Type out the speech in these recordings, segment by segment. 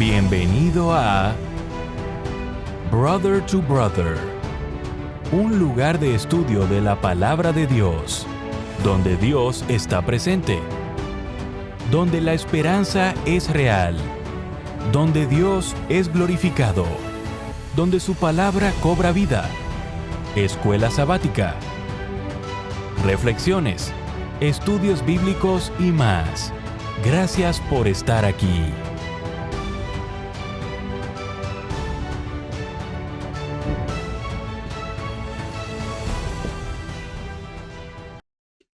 Bienvenido a Brother to Brother, un lugar de estudio de la palabra de Dios, donde Dios está presente, donde la esperanza es real, donde Dios es glorificado, donde su palabra cobra vida. Escuela sabática, reflexiones, estudios bíblicos y más. Gracias por estar aquí.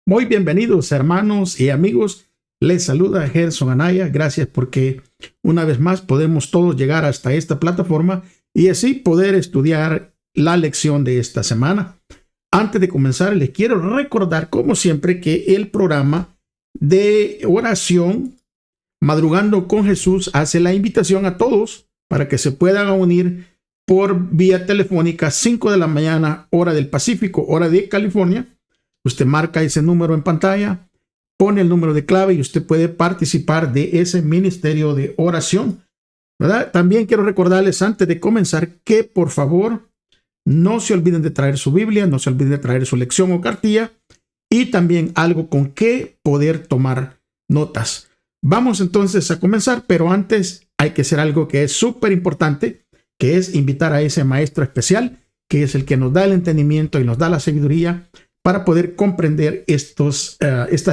Muy bienvenidos, hermanos y amigos. Les saluda Gerson Anaya. Gracias porque una vez más podemos todos llegar hasta esta plataforma y así poder estudiar la lección de esta semana. Antes de comenzar, les quiero recordar, como siempre, que el programa de oración Madrugando con Jesús hace la invitación a todos para que se puedan unir por vía telefónica 5 de la mañana, hora del Pacífico, hora de California. Usted marca ese número en pantalla, pone el número de clave y usted puede participar de ese ministerio de oración, ¿verdad? También quiero recordarles antes de comenzar que por favor no se olviden de traer su Biblia, no se olviden de traer su lección o cartilla y también algo con que poder tomar notas. Vamos entonces a comenzar, pero antes hay que hacer algo que es súper importante, que es invitar a ese maestro especial, que es el que nos da el entendimiento y nos da la sabiduría para poder comprender estas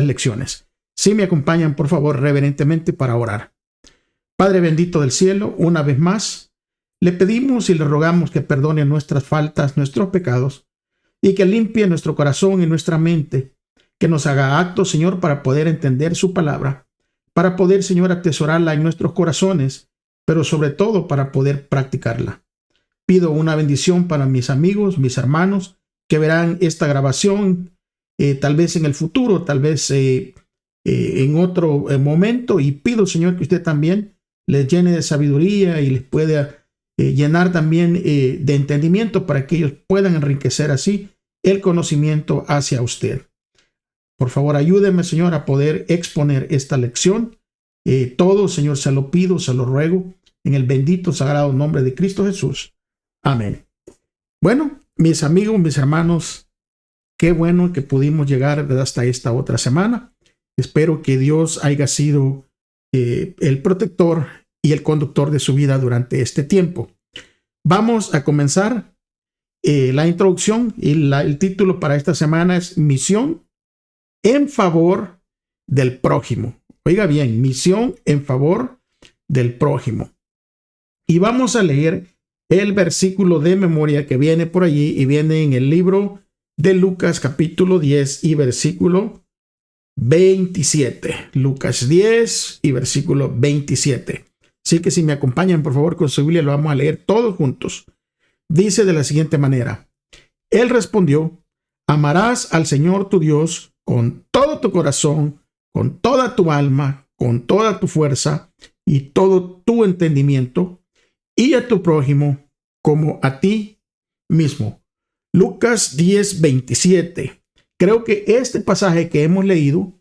lecciones. Si me acompañan, por favor, reverentemente para orar. Padre bendito del cielo, una vez más, le pedimos y le rogamos que perdone nuestras faltas, nuestros pecados, y que limpie nuestro corazón y nuestra mente, que nos haga actos, Señor, para poder entender su palabra, para poder, Señor, atesorarla en nuestros corazones, pero sobre todo para poder practicarla. Pido una bendición para mis amigos, mis hermanos, que verán esta grabación, tal vez en el futuro, tal vez en otro momento, y pido, Señor, que usted también les llene de sabiduría y les pueda llenar también de entendimiento para que ellos puedan enriquecer así el conocimiento hacia usted. Por favor, ayúdeme, Señor, a poder exponer esta lección. Todo, Señor, se lo pido, se lo ruego, en el bendito, sagrado nombre de Cristo Jesús. Amén. Bueno, mis amigos, mis hermanos, qué bueno que pudimos llegar hasta esta otra semana. Espero que Dios haya sido el protector y el conductor de su vida durante este tiempo. Vamos a comenzar la introducción y el título para esta semana es Misión en favor del prójimo. Oiga bien, misión en favor del prójimo. Y vamos a leer el versículo de memoria que viene por allí y viene en el libro de Lucas capítulo 10 y versículo 27. Lucas 10 y versículo 27. Así que si me acompañan por favor con su Biblia lo vamos a leer todos juntos. Dice de la siguiente manera: Él respondió: amarás al Señor tu Dios con todo tu corazón, con toda tu alma, con toda tu fuerza y todo tu entendimiento, y a tu prójimo como a ti mismo. Lucas 10:27. Creo que este pasaje que hemos leído,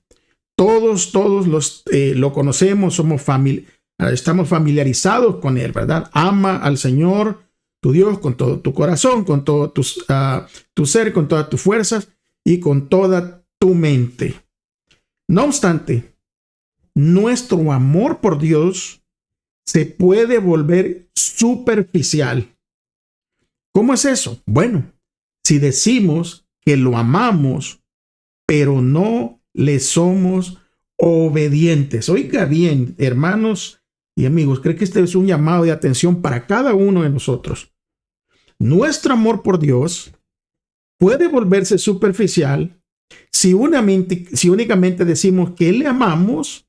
todos lo conocemos, estamos familiarizados con él, ¿verdad? Ama al Señor, tu Dios, con todo tu corazón, con todo tu ser, con todas tus fuerzas y con toda tu mente. No obstante, nuestro amor por Dios se puede volver superficial. ¿Cómo es eso? Bueno, si decimos que lo amamos, pero no le somos obedientes. Oiga bien, hermanos y amigos, creo que este es un llamado de atención para cada uno de nosotros. Nuestro amor por Dios puede volverse superficial si únicamente decimos que le amamos,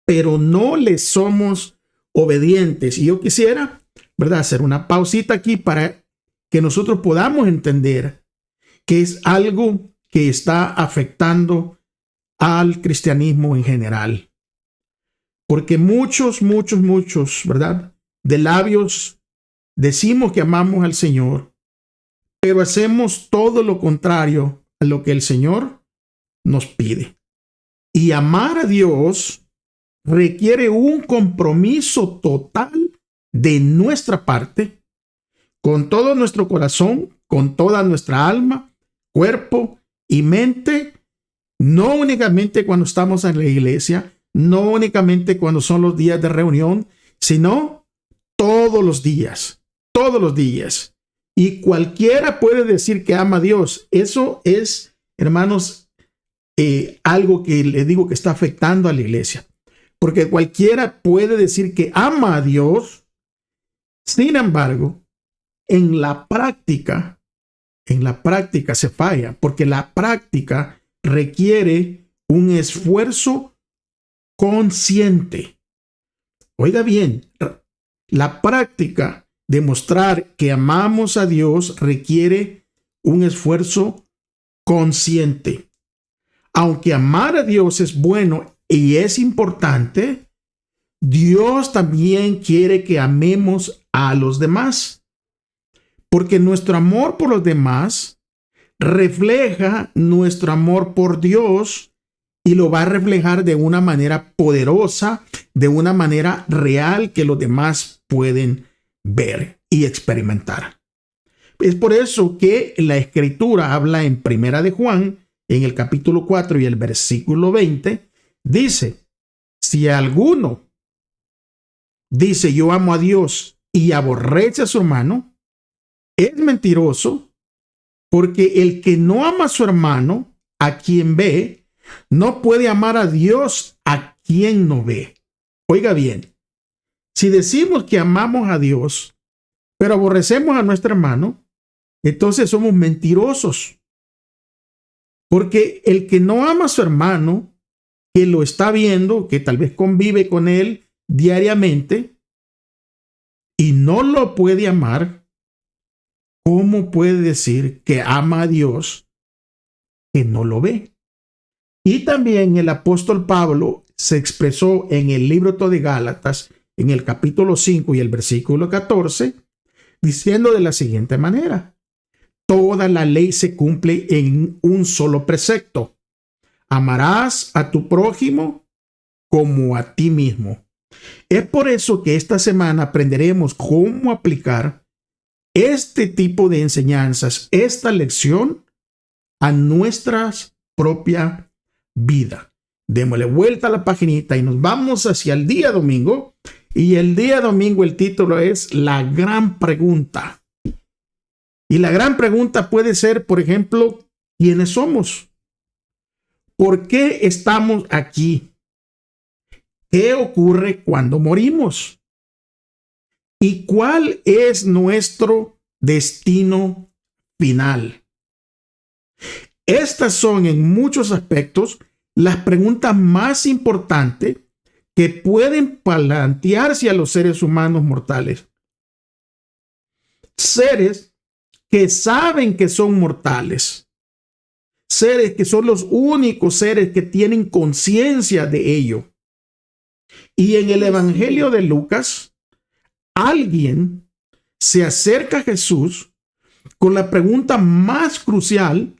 pero no le somos obedientes. Y yo quisiera, ¿verdad?, hacer una pausita aquí para que nosotros podamos entender que es algo que está afectando al cristianismo en general. Porque muchos, ¿verdad?, de labios decimos que amamos al Señor, pero hacemos todo lo contrario a lo que el Señor nos pide. Y amar a Dios requiere un compromiso total de nuestra parte, con todo nuestro corazón, con toda nuestra alma, cuerpo y mente, no únicamente cuando estamos en la iglesia, no únicamente cuando son los días de reunión, sino todos los días, todos los días. Y cualquiera puede decir que ama a Dios. Eso es, hermanos, algo que le digo que está afectando a la iglesia. Porque cualquiera puede decir que ama a Dios. Sin embargo, en la práctica se falla, porque la práctica requiere un esfuerzo consciente. Oiga bien, la práctica de mostrar que amamos a Dios requiere un esfuerzo consciente. Aunque amar a Dios es bueno y es importante, Dios también quiere que amemos a los demás, porque nuestro amor por los demás refleja nuestro amor por Dios y lo va a reflejar de una manera poderosa, de una manera real que los demás pueden ver y experimentar. Es por eso que la Escritura habla en Primera de Juan, en el capítulo 4 y el versículo 20, dice, si alguno dice yo amo a Dios y aborrece a su hermano, es mentiroso, porque el que no ama a su hermano, a quien ve, no puede amar a Dios a quien no ve. Oiga bien, si decimos que amamos a Dios, pero aborrecemos a nuestro hermano, entonces somos mentirosos. Porque el que no ama a su hermano, que lo está viendo, que tal vez convive con él diariamente, y no lo puede amar, ¿cómo puede decir que ama a Dios que no lo ve? Y también el apóstol Pablo se expresó en el libro de Gálatas, en el capítulo 5 y el versículo 14, diciendo de la siguiente manera: toda la ley se cumple en un solo precepto: amarás a tu prójimo como a ti mismo. Es por eso que esta semana aprenderemos cómo aplicar este tipo de enseñanzas, esta lección, a nuestra propia vida. Démosle vuelta a la paginita y nos vamos hacia el día domingo. Y el día domingo el título es La Gran Pregunta. Y la gran pregunta puede ser, por ejemplo, ¿quiénes somos? ¿Por qué estamos aquí? ¿Qué ocurre cuando morimos? ¿Y cuál es nuestro destino final? Estas son en muchos aspectos las preguntas más importantes que pueden plantearse a los seres humanos mortales. Seres que saben que son mortales. Seres que son los únicos seres que tienen conciencia de ello. Y en el Evangelio de Lucas, alguien se acerca a Jesús con la pregunta más crucial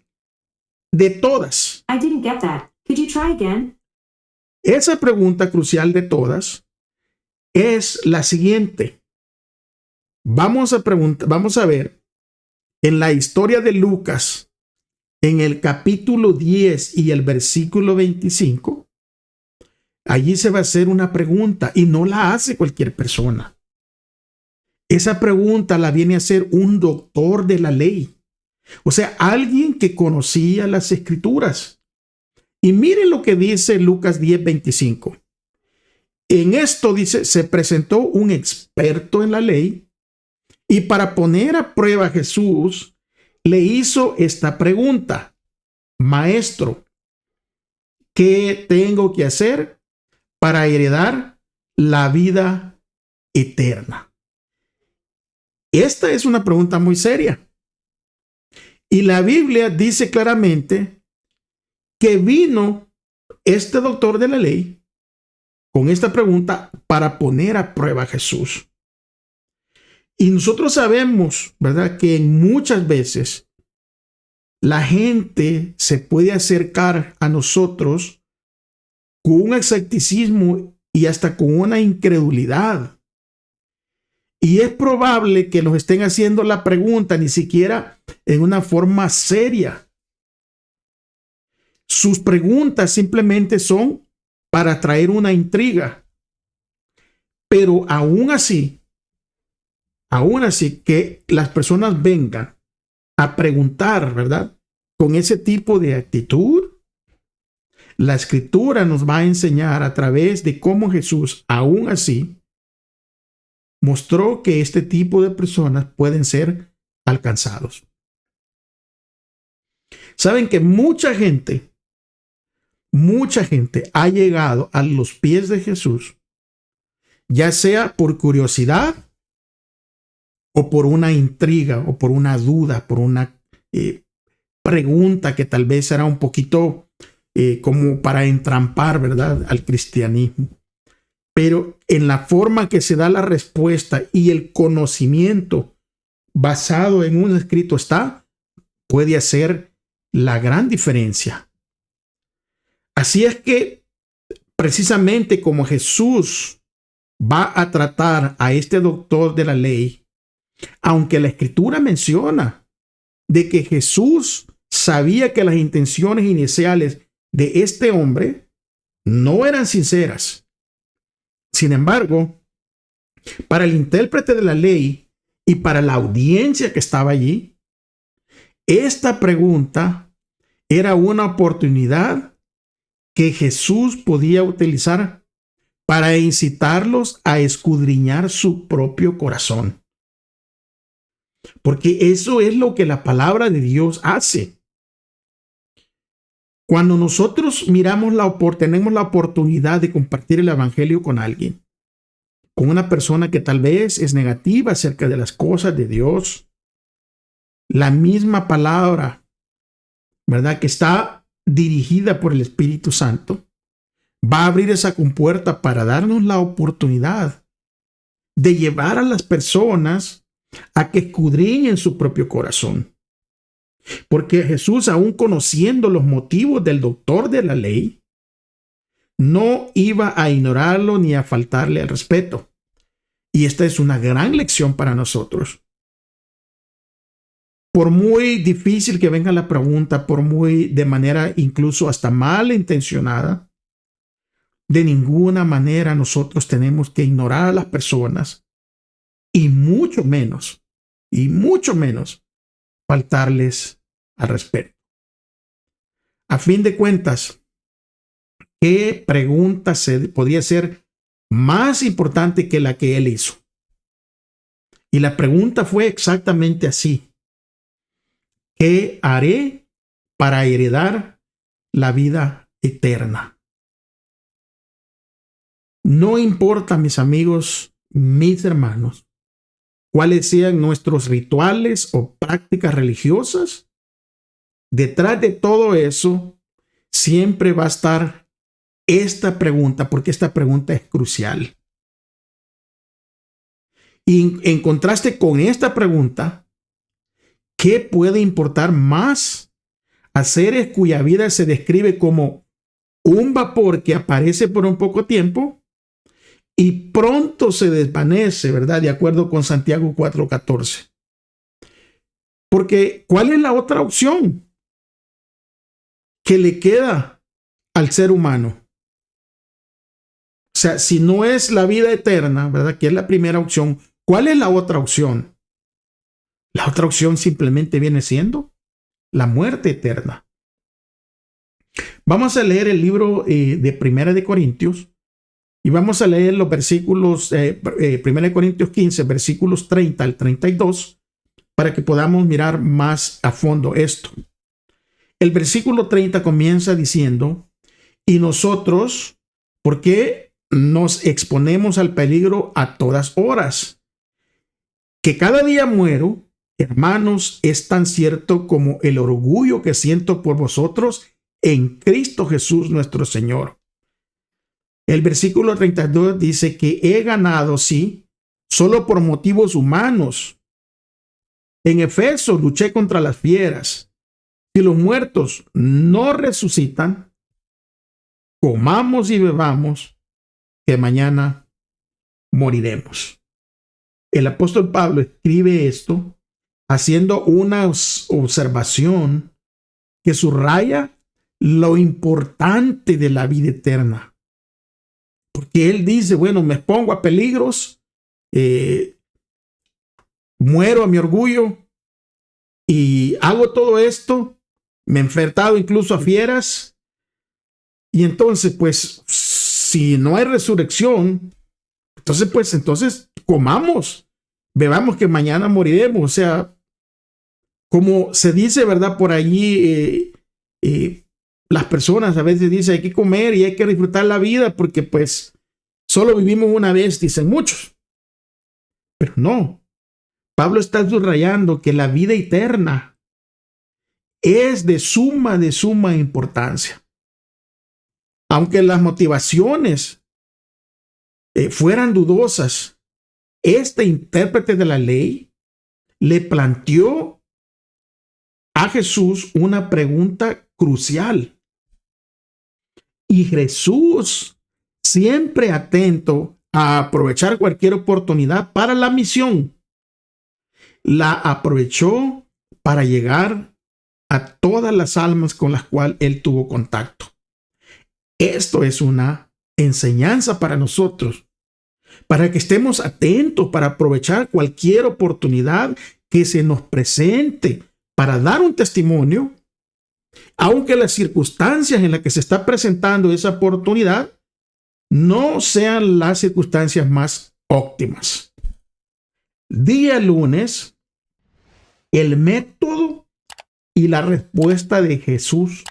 de todas. I didn't get that. Could you try again? Esa pregunta crucial de todas es la siguiente. Vamos a ver en la historia de Lucas, en el capítulo 10 y el versículo 25, allí se va a hacer una pregunta y no la hace cualquier persona. Esa pregunta la viene a hacer un doctor de la ley. O sea, alguien que conocía las escrituras. Y miren lo que dice Lucas 10:25. En esto dice, se presentó un experto en la ley y para poner a prueba a Jesús, le hizo esta pregunta: Maestro, ¿qué tengo que hacer para heredar la vida eterna? Esta es una pregunta muy seria. Y la Biblia dice claramente que vino este doctor de la ley con esta pregunta para poner a prueba a Jesús. Y nosotros sabemos, ¿verdad?, que muchas veces la gente se puede acercar a nosotros con un escepticismo y hasta con una incredulidad. Y es probable que nos estén haciendo la pregunta ni siquiera en una forma seria. Sus preguntas simplemente son para traer una intriga. Pero aún así que las personas vengan a preguntar, ¿verdad? Con ese tipo de actitud, la Escritura nos va a enseñar a través de cómo Jesús, aún así, mostró que este tipo de personas pueden ser alcanzados. Saben que mucha gente ha llegado a los pies de Jesús, ya sea por curiosidad o por una intriga o por una duda, por una pregunta que tal vez era un poquito como para entrampar, ¿verdad?, al cristianismo. Pero en la forma que se da la respuesta y el conocimiento basado en un escrito puede hacer la gran diferencia. Así es que precisamente como Jesús va a tratar a este doctor de la ley, aunque la Escritura menciona de que Jesús sabía que las intenciones iniciales de este hombre no eran sinceras. Sin embargo, para el intérprete de la ley y para la audiencia que estaba allí, esta pregunta era una oportunidad que Jesús podía utilizar para incitarlos a escudriñar su propio corazón. Porque eso es lo que la palabra de Dios hace. Cuando nosotros tenemos la oportunidad de compartir el evangelio con alguien, con una persona que tal vez es negativa acerca de las cosas de Dios, la misma palabra, ¿verdad?, que está dirigida por el Espíritu Santo, va a abrir esa compuerta para darnos la oportunidad de llevar a las personas a que escudriñen su propio corazón. Porque Jesús, aún conociendo los motivos del doctor de la ley, no iba a ignorarlo ni a faltarle al respeto. Y esta es una gran lección para nosotros. Por muy difícil que venga la pregunta, de manera incluso hasta malintencionada, de ninguna manera nosotros tenemos que ignorar a las personas y mucho menos faltarles al respeto. A fin de cuentas, ¿qué pregunta podría ser más importante que la que él hizo? Y la pregunta fue exactamente así: ¿qué haré para heredar la vida eterna? No importa, mis amigos, mis hermanos, cuáles sean nuestros rituales o prácticas religiosas, detrás de todo eso siempre va a estar esta pregunta, porque esta pregunta es crucial. Y en contraste con esta pregunta, ¿qué puede importar más a seres cuya vida se describe como un vapor que aparece por un poco tiempo y pronto se desvanece, ¿verdad?, de acuerdo con Santiago 4:14? Porque ¿cuál es la otra opción que le queda al ser humano? O sea, si no es la vida eterna, ¿verdad?, que es la primera opción, ¿cuál es la otra opción? La otra opción simplemente viene siendo la muerte eterna. Vamos a leer el libro de Primera de Corintios y vamos a leer los versículos, Primera de Corintios 15, versículos 30 al 32, para que podamos mirar más a fondo esto. El versículo 30 comienza diciendo: y nosotros, ¿por qué nos exponemos al peligro a todas horas? Que cada día muero, hermanos, es tan cierto como el orgullo que siento por vosotros en Cristo Jesús nuestro Señor. El versículo 32 dice que he ganado, sí, solo por motivos humanos. En Efeso luché contra las fieras. Si los muertos no resucitan, comamos y bebamos, que mañana moriremos. El apóstol Pablo escribe esto haciendo una observación que subraya lo importante de la vida eterna. Porque él dice, bueno, me expongo a peligros, muero a mi orgullo y hago todo esto, me he enfrentado incluso a fieras, y entonces pues si no hay resurrección, entonces comamos, bebamos que mañana moriremos. O sea, como se dice, ¿verdad? Por allí las personas a veces dicen hay que comer y hay que disfrutar la vida porque pues solo vivimos una vez, dicen muchos. Pero no, Pablo está subrayando que la vida eterna es de suma importancia. Aunque las motivaciones fueran dudosas, este intérprete de la ley le planteó a Jesús una pregunta crucial. Y Jesús, siempre atento a aprovechar cualquier oportunidad para la misión, la aprovechó para llegar a todas las almas con las cuales él tuvo contacto. Esto es una enseñanza para nosotros, para que estemos atentos, para aprovechar cualquier oportunidad que se nos presente para dar un testimonio, aunque las circunstancias en las que se está presentando esa oportunidad no sean las circunstancias más óptimas. Día lunes, el método y la respuesta de Jesús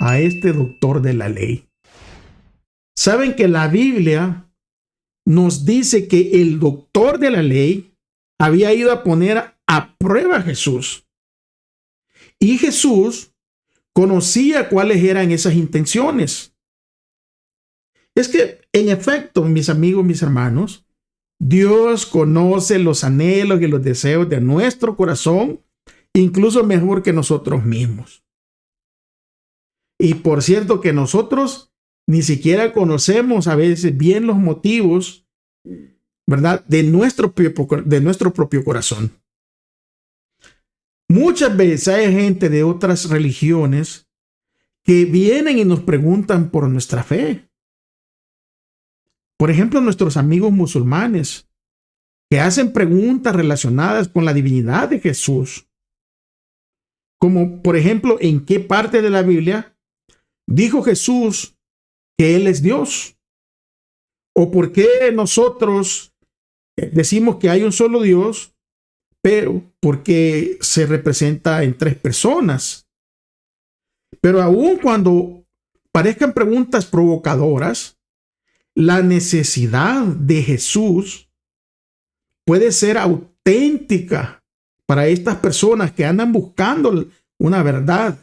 a este doctor de la ley. Saben que la Biblia nos dice que el doctor de la ley había ido a poner a prueba a Jesús. Y Jesús conocía cuáles eran esas intenciones. Es que, en efecto, mis amigos, mis hermanos, Dios conoce los anhelos y los deseos de nuestro corazón, incluso mejor que nosotros mismos. Y por cierto que nosotros ni siquiera conocemos a veces bien los motivos, ¿verdad?, de nuestro propio corazón. Muchas veces hay gente de otras religiones que vienen y nos preguntan por nuestra fe. Por ejemplo, nuestros amigos musulmanes que hacen preguntas relacionadas con la divinidad de Jesús. Como, por ejemplo, ¿en qué parte de la Biblia dijo Jesús que Él es Dios? ¿O por qué nosotros decimos que hay un solo Dios, pero porque se representa en tres personas? Pero aun cuando parezcan preguntas provocadoras, la necesidad de Jesús puede ser auténtica para estas personas que andan buscando una verdad.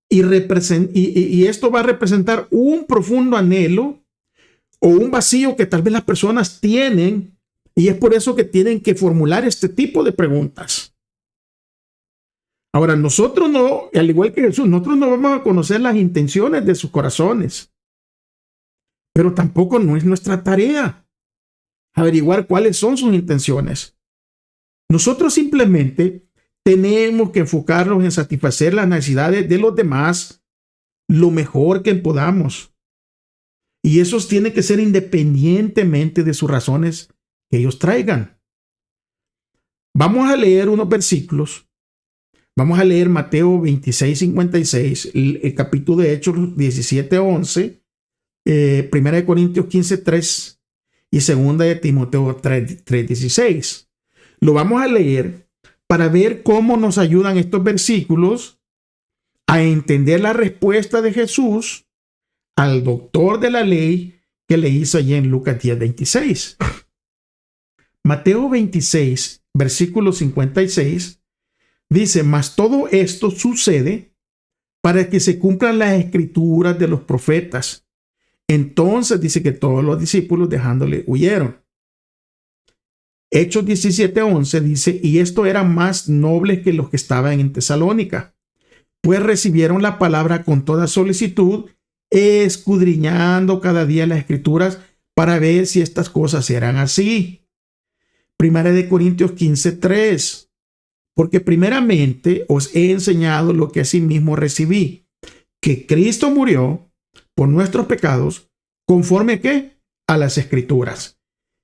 Y esto va a representar un profundo anhelo o un vacío que tal vez las personas tienen, y es por eso que tienen que formular este tipo de preguntas. Ahora, nosotros no, al igual que Jesús, nosotros no vamos a conocer las intenciones de sus corazones, pero tampoco no es nuestra tarea averiguar cuáles son sus intenciones. Nosotros simplemente tenemos que enfocarnos en satisfacer las necesidades de los demás lo mejor que podamos. Y esos tienen que ser independientemente de sus razones que ellos traigan. Vamos a leer unos versículos. Vamos a leer Mateo 26:56, el capítulo de Hechos 17:11, 1 Corintios 15:3 y 2 de Timoteo 3:16. Lo vamos a leer para ver cómo nos ayudan estos versículos a entender la respuesta de Jesús al doctor de la ley que le hizo allí en Lucas 10:26. Mateo 26, versículo 56, dice: mas todo esto sucede para que se cumplan las escrituras de los profetas. Entonces dice que todos los discípulos dejándole huyeron. Hechos 17:11 dice: y esto eran más nobles que los que estaban en Tesalónica, pues recibieron la palabra con toda solicitud escudriñando cada día las Escrituras para ver si estas cosas eran así. Primera de Corintios 15:3. Porque primeramente os he enseñado lo que asimismo recibí, que Cristo murió por nuestros pecados, conforme ¿qué? A las Escrituras.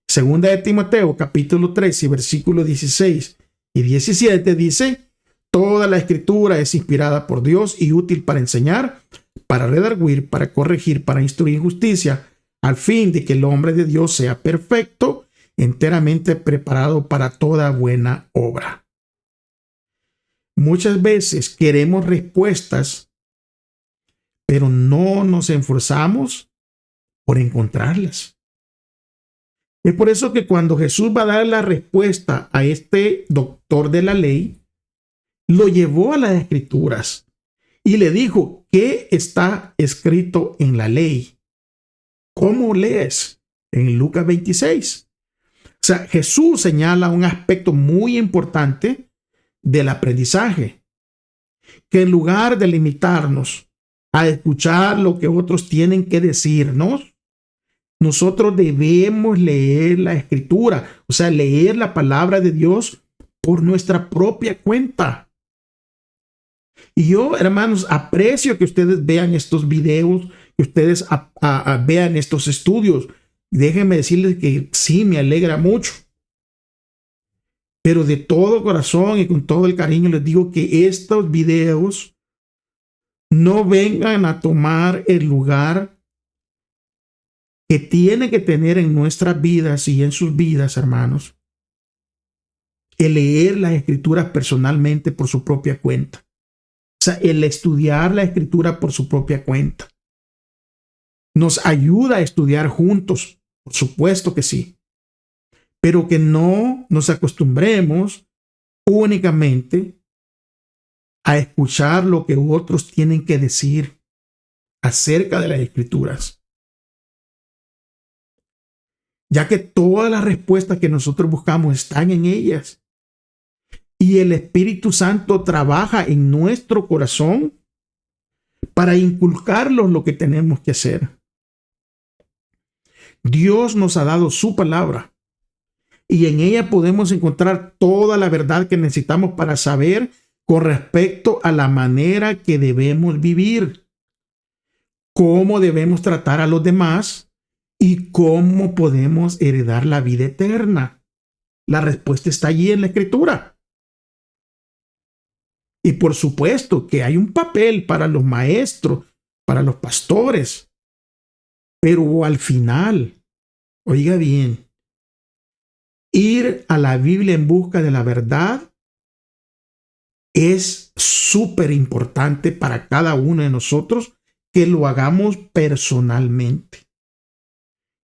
Segunda de Timoteo, capítulo 3, y versículos 16 y 17 dice: toda la Escritura es inspirada por Dios y útil para enseñar, para redarguir, para corregir, para instruir en justicia, al fin de que el hombre de Dios sea perfecto, enteramente preparado para toda buena obra. Muchas veces queremos respuestas, pero no nos esforzamos por encontrarlas. Es por eso que cuando Jesús va a dar la respuesta a este doctor de la ley, lo llevó a las Escrituras y le dijo: ¿qué está escrito en la ley? ¿Cómo lees? En Lucas 26. O sea, Jesús señala un aspecto muy importante del aprendizaje, que en lugar de limitarnos a escuchar lo que otros tienen que decirnos, nosotros debemos leer la Escritura, o sea, leer la palabra de Dios por nuestra propia cuenta. Y yo, hermanos, aprecio que ustedes vean estos videos, que ustedes vean estos estudios. Déjenme decirles que sí, me alegra mucho. Pero de todo corazón y con todo el cariño les digo que estos videos no vengan a tomar el lugar que tiene que tener en nuestras vidas y en sus vidas, hermanos, el leer las Escrituras personalmente por su propia cuenta. O sea, el estudiar la Escritura por su propia cuenta. Nos ayuda a estudiar juntos, por supuesto que sí. Pero que no nos acostumbremos únicamente a escuchar lo que otros tienen que decir acerca de las Escrituras. Ya que todas las respuestas que nosotros buscamos están en ellas. Y el Espíritu Santo trabaja en nuestro corazón para inculcarnos lo que tenemos que hacer. Dios nos ha dado su palabra. Y en ella podemos encontrar toda la verdad que necesitamos para saber con respecto a la manera que debemos vivir, cómo debemos tratar a los demás y cómo podemos heredar la vida eterna. La respuesta está allí en la Escritura. Y por supuesto que hay un papel para los maestros, para los pastores, pero al final, oiga bien, ir a la Biblia en busca de la verdad es súper importante para cada uno de nosotros que lo hagamos personalmente.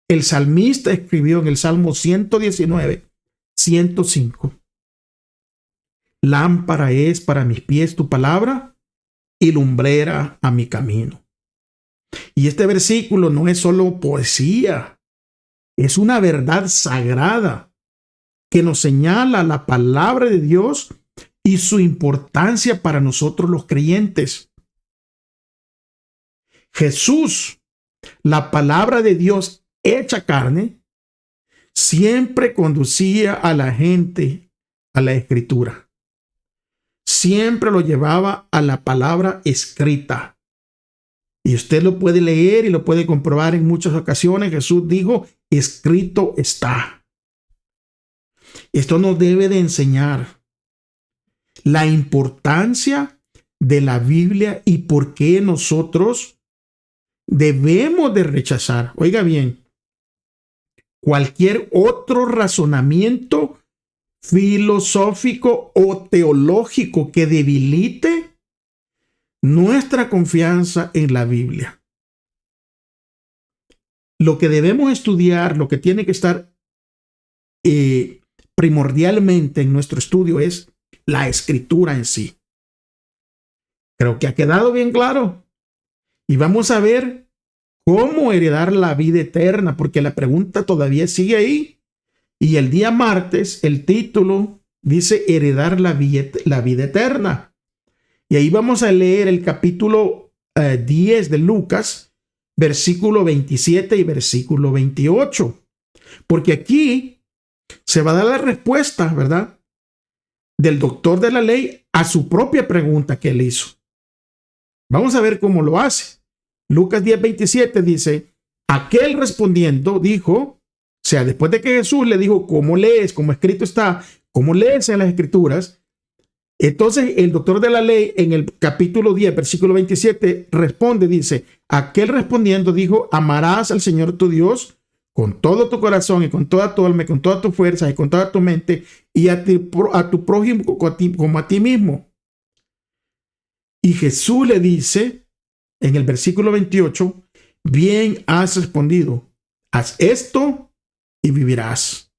El salmista escribió en el Salmo 119, 105. Lámpara es para mis pies tu palabra y lumbrera a mi camino. Y este versículo no es solo poesía, es una verdad sagrada que nos señala la palabra de Dios y su importancia para nosotros los creyentes. Jesús, la palabra de Dios hecha carne, siempre conducía a la gente a la Escritura. Siempre lo llevaba a la palabra escrita. Y usted lo puede leer y lo puede comprobar en muchas ocasiones. Jesús dijo: escrito está. Esto nos debe de enseñar la importancia de la Biblia y por qué nosotros debemos de rechazar, oiga bien, cualquier otro razonamiento filosófico o teológico que debilite nuestra confianza en la Biblia. Lo que debemos estudiar, lo que tiene que estar primordialmente en nuestro estudio es la Escritura en sí. Creo que ha quedado bien claro. Y vamos a ver cómo heredar la vida eterna, porque la pregunta todavía sigue ahí. Y el día martes, el título dice heredar la vida eterna. Y ahí vamos a leer el capítulo 10 de Lucas, versículo 27 y versículo 28. Porque aquí se va a dar la respuesta, ¿verdad?, del doctor de la ley a su propia pregunta que él hizo. Vamos a ver cómo lo hace. Lucas 10:27 dice, aquel respondiendo dijo, o sea, después de que Jesús le dijo, ¿cómo lees? Como escrito está, ¿cómo lees en las escrituras? Entonces el doctor de la ley en el capítulo 10, versículo 27, responde, dice, aquel respondiendo dijo, amarás al Señor tu Dios con todo tu corazón y con toda tu alma y con toda tu fuerza y con toda tu mente y a tu prójimo como a ti mismo. Y Jesús le dice en el versículo 28, bien has respondido, haz esto y vivirás.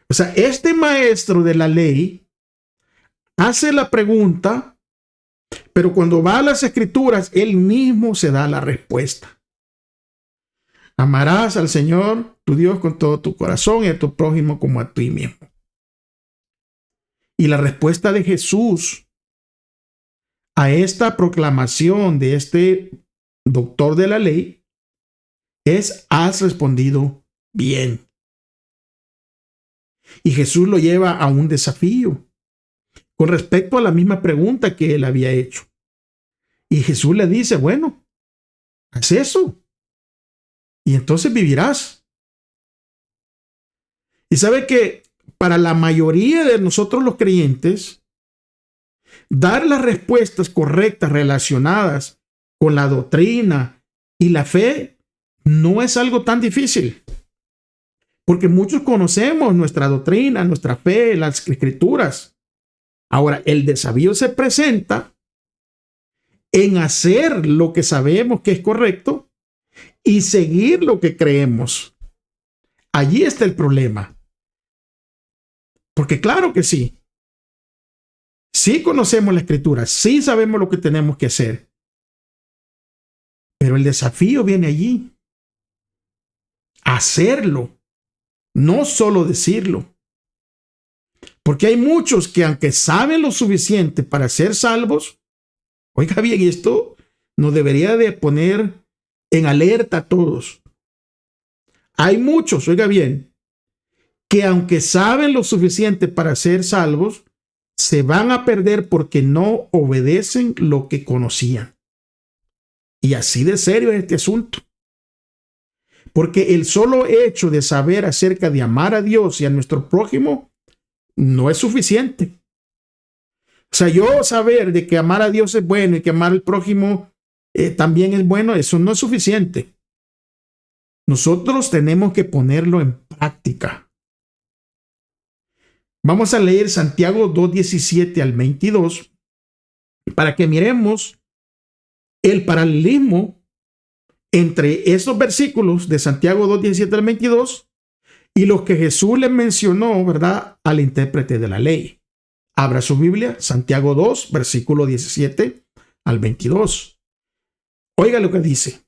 O sea, este maestro de la ley hace la pregunta, pero cuando va a las escrituras, él mismo se da la respuesta. Amarás al Señor, tu Dios, con todo tu corazón y a tu prójimo como a ti mismo. Y la respuesta de Jesús a esta proclamación de este doctor de la ley es, has respondido bien. Y Jesús lo lleva a un desafío con respecto a la misma pregunta que él había hecho. Y Jesús le dice, bueno, haz eso y entonces vivirás. Y sabe que para la mayoría de nosotros los creyentes, dar las respuestas correctas relacionadas con la doctrina y la fe no es algo tan difícil. Porque muchos conocemos nuestra doctrina, nuestra fe, las escrituras. Ahora, el desafío se presenta en hacer lo que sabemos que es correcto y seguir lo que creemos. Allí está el problema. Porque claro que sí. Sí conocemos la escritura, sí sabemos lo que tenemos que hacer. Pero el desafío viene allí. Hacerlo, no solo decirlo. Porque hay muchos que aunque saben lo suficiente para ser salvos, oiga bien, esto nos debería de poner en alerta a todos. Hay muchos, oiga bien, que aunque saben lo suficiente para ser salvos, se van a perder porque no obedecen lo que conocían. Y así de serio es este asunto. Porque el solo hecho de saber acerca de amar a Dios y a nuestro prójimo no es suficiente. O sea, yo saber de que amar a Dios es bueno y que amar al prójimo también es bueno, eso no es suficiente. Nosotros tenemos que ponerlo en práctica. Vamos a leer Santiago 2:17 al 22 para que miremos el paralelismo entre esos versículos de Santiago 2:17 al 22 y los que Jesús le mencionó, ¿verdad?, al intérprete de la ley. Abra su Biblia, Santiago 2, versículo 17 al 22. Oiga lo que dice.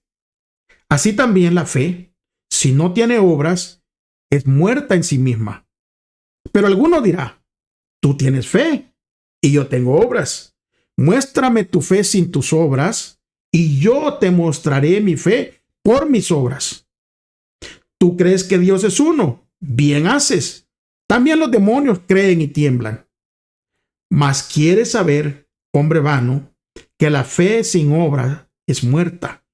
Así también la fe, si no tiene obras, es muerta en sí misma. Pero alguno dirá, tú tienes fe y yo tengo obras. Muéstrame tu fe sin tus obras y yo te mostraré mi fe por mis obras. ¿Tú crees que Dios es uno? Bien haces. También los demonios creen y tiemblan. Mas quieres saber, hombre vano, que la fe sin obra es muerta.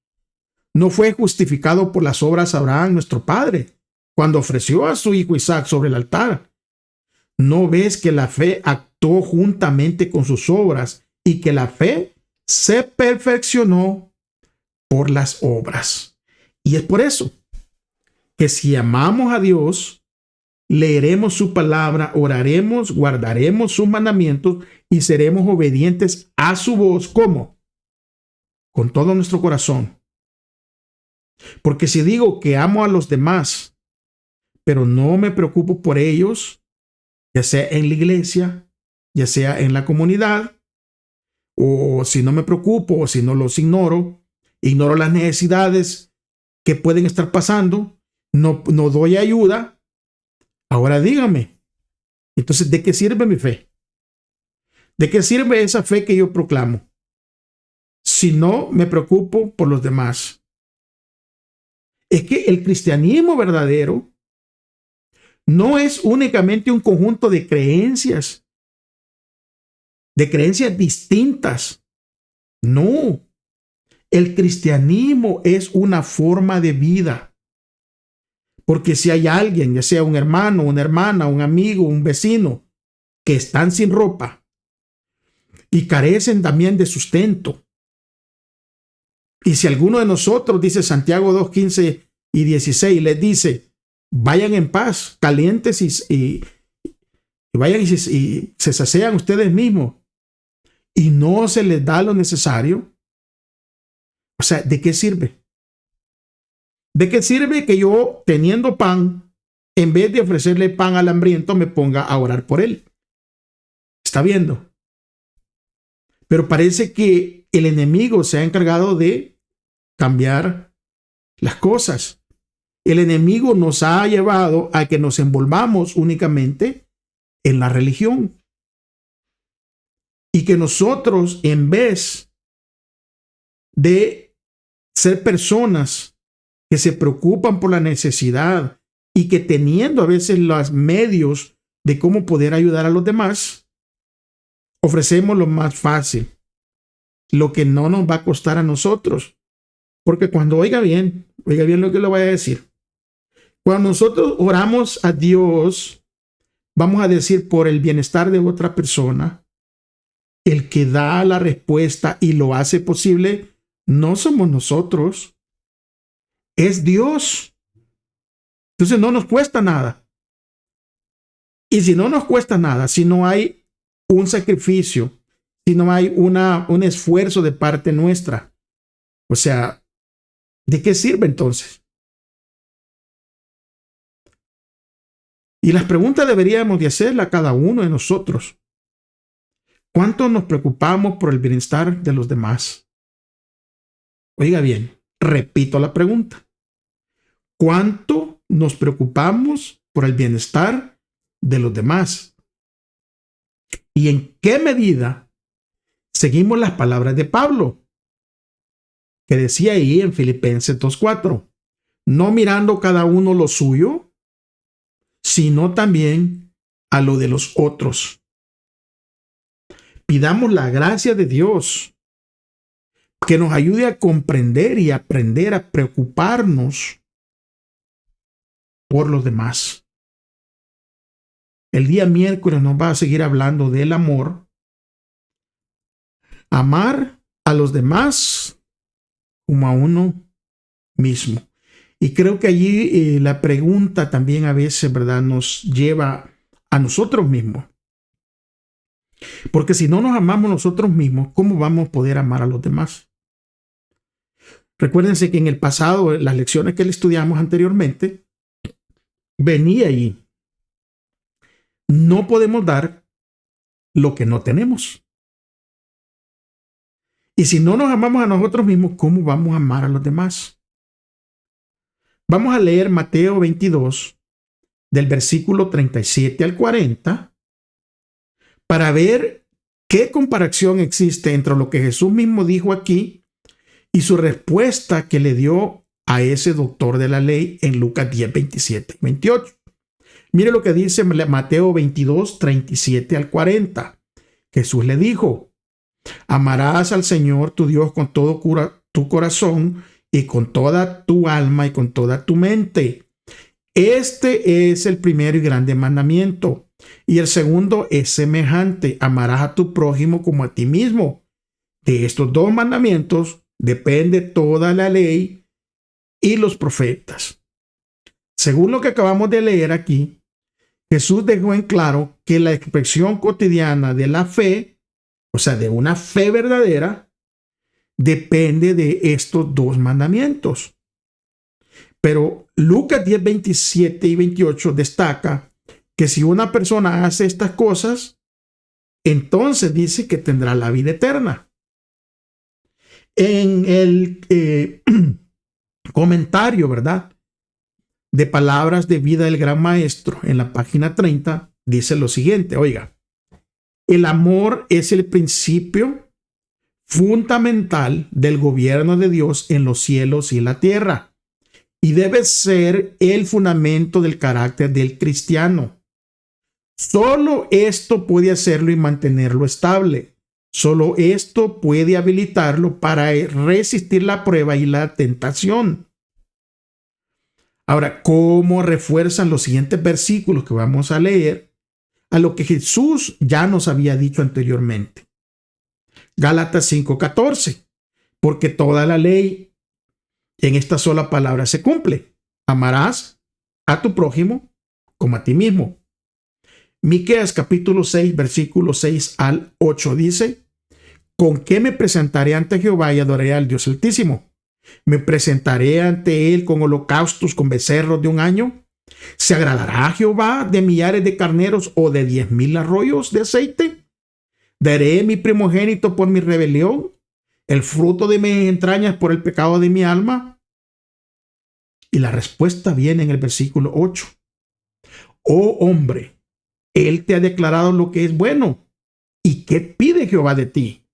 ¿No fue justificado por las obras Abraham, nuestro padre, cuando ofreció a su hijo Isaac sobre el altar? ¿No ves que la fe actuó juntamente con sus obras y que la fe se perfeccionó por las obras? Y es por eso que si amamos a Dios, leeremos su palabra, oraremos, guardaremos sus mandamientos y seremos obedientes a su voz. ¿Cómo? Con todo nuestro corazón. Porque si digo que amo a los demás, pero no me preocupo por ellos, ya sea en la iglesia, ya sea en la comunidad, o si no me preocupo, o si no los ignoro las necesidades que pueden estar pasando, no doy ayuda, ahora dígame, entonces, ¿de qué sirve mi fe? ¿De qué sirve esa fe que yo proclamo? Si no me preocupo por los demás. es que el cristianismo verdadero no es únicamente un conjunto de creencias distintas. No, el cristianismo es una forma de vida. Porque si hay alguien, ya sea un hermano, una hermana, un amigo, un vecino, que están sin ropa y carecen también de sustento, y si alguno de nosotros, dice Santiago 2:15 y 16, les dice, vayan en paz, calientes y vayan y se sacian ustedes mismos, y no se les da lo necesario, o sea, ¿de qué sirve? ¿De qué sirve que yo, teniendo pan, en vez de ofrecerle pan al hambriento, me ponga a orar por él? ¿Está viendo? Pero parece que el enemigo se ha encargado de cambiar las cosas. El enemigo nos ha llevado a que nos envolvamos únicamente en la religión. Y que nosotros, en vez de ser personas que se preocupan por la necesidad y que teniendo a veces los medios de cómo poder ayudar a los demás, ofrecemos lo más fácil, lo que no nos va a costar a nosotros. Porque cuando, oiga bien lo que le voy a decir. Cuando nosotros oramos a Dios, vamos a decir por el bienestar de otra persona, el que da la respuesta y lo hace posible, no somos nosotros, es Dios. Entonces no nos cuesta nada. Y si no nos cuesta nada, si no hay un sacrificio, si no hay un esfuerzo de parte nuestra, o sea, ¿de qué sirve entonces? Y las preguntas deberíamos de hacerla a cada uno de nosotros. ¿Cuánto nos preocupamos por el bienestar de los demás? Oiga bien, repito la pregunta. ¿Cuánto nos preocupamos por el bienestar de los demás? ¿Y en qué medida seguimos las palabras de Pablo, que decía ahí en Filipenses 2:4, no mirando cada uno lo suyo, sino también a lo de los otros? Pidamos la gracia de Dios que nos ayude a comprender y aprender a preocuparnos por los demás. El día miércoles nos va a seguir hablando del amor. Amar a los demás como a uno mismo. Y creo que allí la pregunta también a veces, ¿verdad?, nos lleva a nosotros mismos. Porque si no nos amamos nosotros mismos, ¿cómo vamos a poder amar a los demás? Recuérdense que en el pasado, las lecciones que le estudiamos anteriormente, venía allí. No podemos dar lo que no tenemos. Y si no nos amamos a nosotros mismos, ¿cómo vamos a amar a los demás? Vamos a leer Mateo 22, del versículo 37 al 40, para ver qué comparación existe entre lo que Jesús mismo dijo aquí y su respuesta que le dio a ese doctor de la ley en Lucas 10, 27 y 28. Mire lo que dice Mateo 22, 37 al 40. Jesús le dijo, amarás al Señor tu Dios con todo tu corazón y con toda tu alma y con toda tu mente. Este es el primero y grande mandamiento. Y el segundo es semejante, amarás a tu prójimo como a ti mismo. De estos dos mandamientos depende toda la ley y los profetas. Según lo que acabamos de leer aquí, Jesús dejó en claro que la expresión cotidiana de la fe, o sea, de una fe verdadera, depende de estos dos mandamientos. Pero Lucas 10, 27 y 28 destaca que si una persona hace estas cosas, entonces dice que tendrá la vida eterna. En el comentario, ¿verdad?, de Palabras de Vida del Gran Maestro, en la página 30, dice lo siguiente, oiga, el amor es el principio fundamental del gobierno de Dios en los cielos y la tierra. y debe ser el fundamento del carácter del cristiano. Solo esto puede hacerlo y mantenerlo estable. Solo esto puede habilitarlo para resistir la prueba y la tentación. Ahora, ¿cómo refuerzan los siguientes versículos que vamos a leer a lo que Jesús ya nos había dicho anteriormente? Gálatas 5:14. Porque toda la ley en esta sola palabra se cumple. Amarás a tu prójimo como a ti mismo. Miqueas capítulo 6, versículos 6 al 8 dice: ¿Con qué me presentaré ante Jehová y adoraré al Dios Altísimo? ¿Me presentaré ante él con holocaustos, con becerros de un año? ¿Se agradará a Jehová de millares de carneros o de 10,000 arroyos de aceite? ¿Daré mi primogénito por mi rebelión, el fruto de mis entrañas por el pecado de mi alma? Y la respuesta viene en el versículo 8. Oh hombre, él te ha declarado lo que es bueno. ¿Y qué pide Jehová de ti?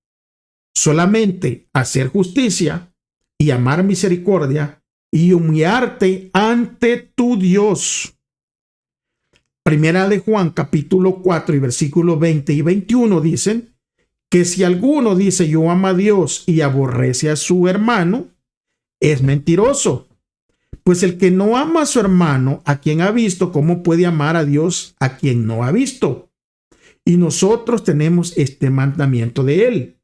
Solamente hacer justicia y amar misericordia y humillarte ante tu Dios. Primera de Juan capítulo 4 y versículos 20 y 21 dicen que si alguno dice yo amo a Dios y aborrece a su hermano, es mentiroso. Pues el que no ama a su hermano, a quien ha visto, ¿cómo puede amar a Dios a quien no ha visto? Y nosotros tenemos este mandamiento de él: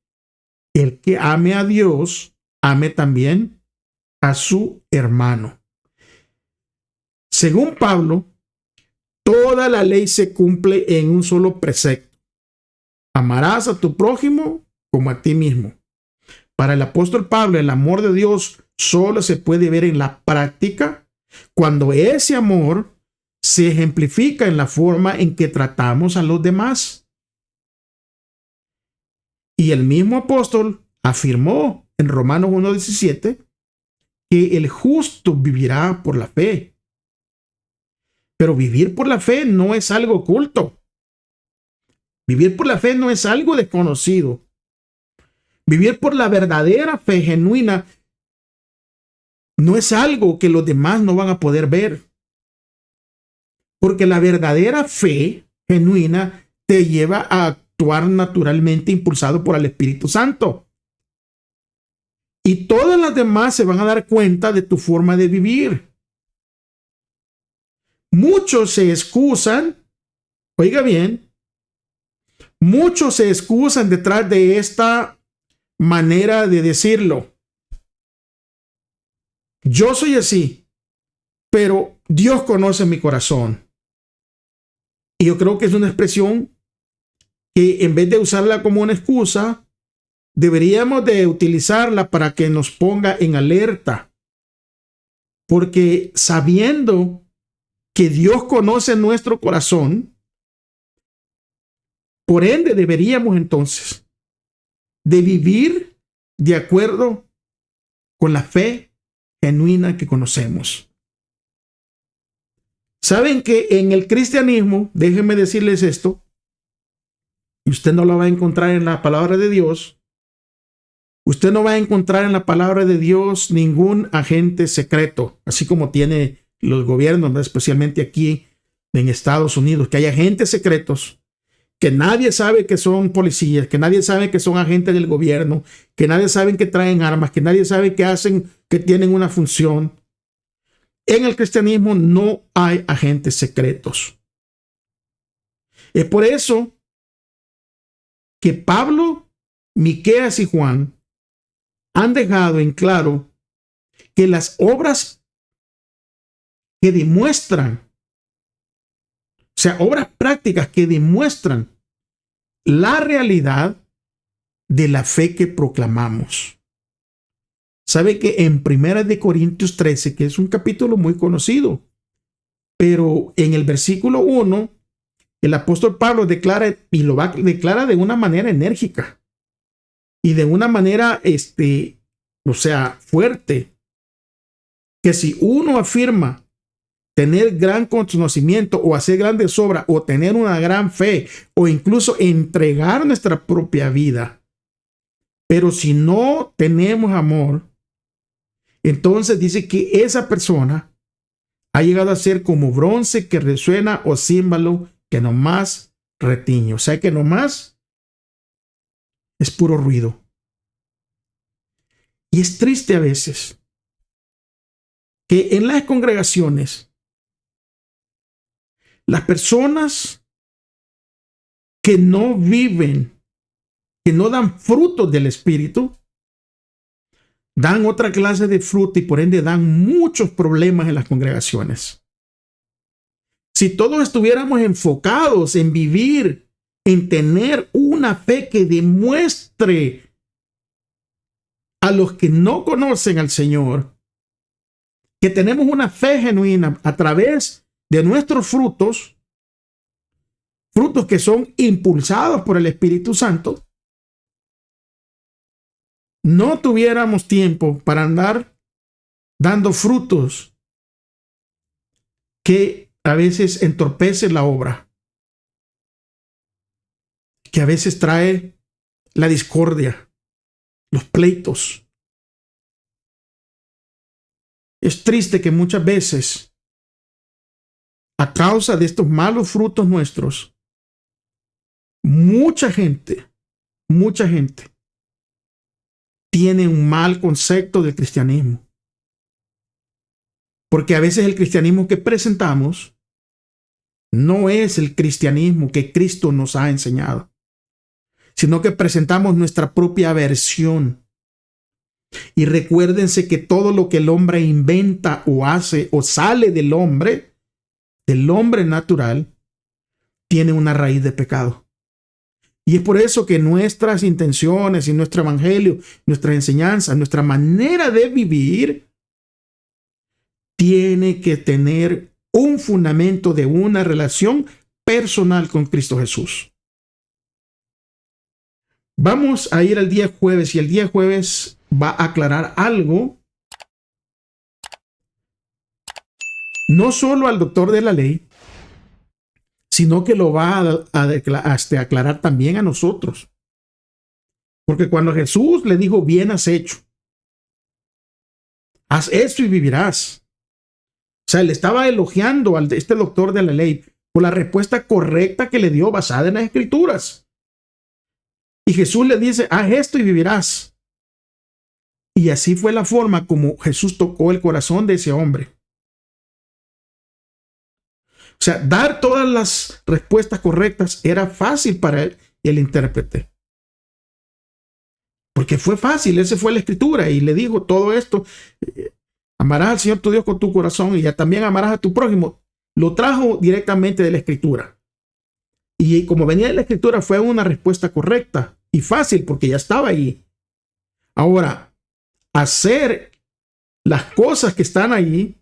el que ame a Dios, ame también a su hermano. Según Pablo, toda la ley se cumple en un solo precepto: amarás a tu prójimo como a ti mismo. Para el apóstol Pablo, el amor de Dios solo se puede ver en la práctica cuando ese amor se ejemplifica en la forma en que tratamos a los demás. Y el mismo apóstol afirmó en Romanos 1:17 que el justo vivirá por la fe. Pero vivir por la fe no es algo oculto. Vivir por la fe no es algo desconocido. Vivir por la verdadera fe genuina no es algo que los demás no van a poder ver. Porque la verdadera fe genuina te lleva a actuar naturalmente impulsado por el Espíritu Santo. Y todas las demás se van a dar cuenta de tu forma de vivir. Muchos se excusan, oiga bien, muchos se excusan detrás de esta manera de decirlo. Yo soy así, pero Dios conoce mi corazón. Y yo creo que es una expresión que en vez de usarla como una excusa, deberíamos de utilizarla para que nos ponga en alerta. Porque sabiendo que Dios conoce nuestro corazón, por ende deberíamos entonces de vivir de acuerdo con la fe genuina que conocemos. Saben que en el cristianismo, déjenme decirles esto, y usted no lo va a encontrar en la palabra de Dios. Usted no va a encontrar en la palabra de Dios ningún agente secreto, así como tiene los gobiernos, especialmente aquí en Estados Unidos, que hay agentes secretos que nadie sabe que son policías, que nadie sabe que son agentes del gobierno, que nadie sabe que traen armas, que nadie sabe que hacen, que tienen una función. En el cristianismo no hay agentes secretos. Es por eso que Pablo, Miqueas y Juan han dejado en claro que las obras que demuestran, o sea, obras prácticas que demuestran la realidad de la fe que proclamamos. Sabe que en 1 Corintios 13, que es un capítulo muy conocido, pero en el versículo 1, el apóstol Pablo declara, y declara de una manera enérgica y de una manera, fuerte, que si uno afirma tener gran conocimiento o hacer grandes obras o tener una gran fe o incluso entregar nuestra propia vida, pero si no tenemos amor, entonces dice que esa persona ha llegado a ser como bronce que resuena o címbalo que nomás retiñe. O sea que nomás es puro ruido. Y es triste a veces que en las congregaciones las personas que no viven, que no dan frutos del Espíritu, dan otra clase de fruto y por ende dan muchos problemas en las congregaciones. Si todos estuviéramos enfocados en vivir, en tener una fe que demuestre a los que no conocen al Señor que tenemos una fe genuina a través de nuestros frutos, frutos que son impulsados por el Espíritu Santo, no tuviéramos tiempo para andar dando frutos que a veces entorpecen la obra, que a veces trae la discordia, los pleitos. Es triste que muchas veces, a causa de estos malos frutos nuestros, mucha gente tiene un mal concepto del cristianismo. Porque a veces el cristianismo que presentamos no es el cristianismo que Cristo nos ha enseñado, sino que presentamos nuestra propia versión. Y recuérdense que todo lo que el hombre inventa o hace o sale del hombre natural, tiene una raíz de pecado. Y es por eso que nuestras intenciones y nuestro evangelio, nuestra enseñanza, nuestra manera de vivir tiene que tener un fundamento de una relación personal con Cristo Jesús. Vamos a ir al día jueves y el día jueves va a aclarar algo, no solo al doctor de la ley, sino que lo va a aclarar también a nosotros. Porque cuando Jesús le dijo, bien has hecho, haz esto y vivirás. O sea, le estaba elogiando a este doctor de la ley por la respuesta correcta que le dio basada en las Escrituras. Y Jesús le dice, haz esto y vivirás. Y así fue la forma como Jesús tocó el corazón de ese hombre. O sea, dar todas las respuestas correctas era fácil para el intérprete. Porque fue fácil, esa fue la escritura y le dijo todo esto. Amarás al Señor tu Dios con tu corazón y ya también amarás a tu prójimo. Lo trajo directamente de la escritura. Y como venía de la escritura fue una respuesta correcta y fácil porque ya estaba ahí. Ahora, hacer las cosas que están ahí